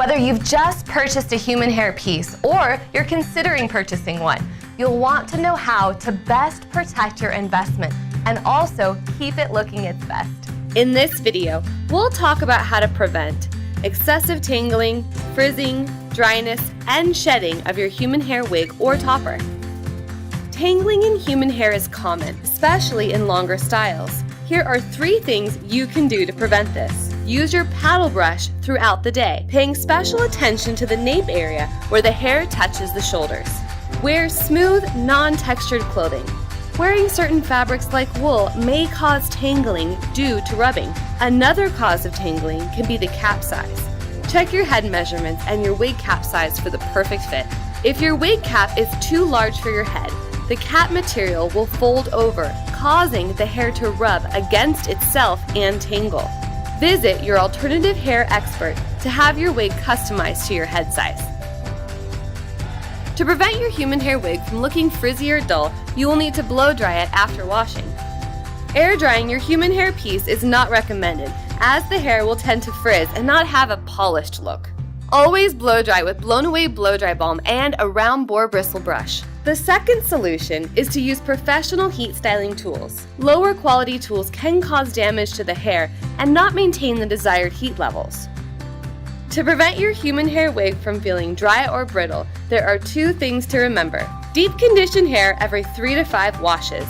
Whether you've just purchased a human hair piece or you're considering purchasing one, you'll want to know how to best protect your investment and also keep it looking its best. In this video, we'll talk about how to prevent excessive tangling, frizzing, dryness, and shedding of your human hair wig or topper. Tangling in human hair is common, especially in longer styles. Here are 3 things you can do to prevent this. Use your paddle brush throughout the day, paying special attention to the nape area where the hair touches the shoulders. Wear smooth, non-textured clothing. Wearing certain fabrics like wool may cause tangling due to rubbing. Another cause of tangling can be the cap size. Check your head measurements and your wig cap size for the perfect fit. If your wig cap is too large for your head, the cap material will fold over, causing the hair to rub against itself and tangle. Visit your alternative hair expert to have your wig customized to your head size. To prevent your human hair wig from looking frizzy or dull, you will need to blow dry it after washing. Air drying your human hair piece is not recommended, as the hair will tend to frizz and not have a polished look. Always blow dry with blown away blow dry balm and a round bore bristle brush. The second solution is to use professional heat styling tools. Lower quality tools can cause damage to the hair and not maintain the desired heat levels. To prevent your human hair wig from feeling dry or brittle, there are 2 things to remember. Deep condition hair every 3 to 5 washes.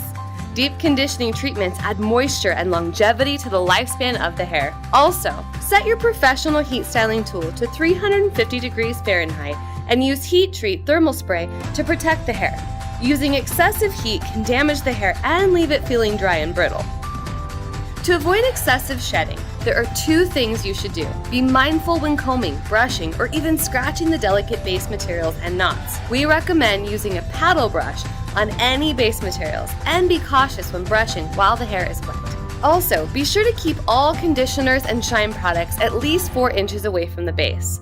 Deep conditioning treatments add moisture and longevity to the lifespan of the hair. Also, set your professional heat styling tool to 350 degrees Fahrenheit and use heat treat thermal spray to protect the hair. Using excessive heat can damage the hair and leave it feeling dry and brittle. To avoid excessive shedding, there are 2 things you should do. Be mindful when combing, brushing, or even scratching the delicate base materials and knots. We recommend using a paddle brush on any base materials and be cautious when brushing while the hair is wet. Also, be sure to keep all conditioners and shine products at least 4 inches away from the base.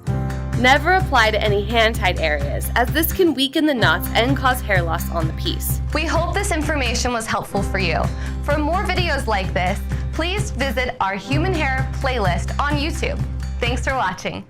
Never apply to any hand-tied areas, as this can weaken the knots and cause hair loss on the piece. We hope this information was helpful for you. For more videos like this, please visit our Human Hair playlist on YouTube. Thanks for watching.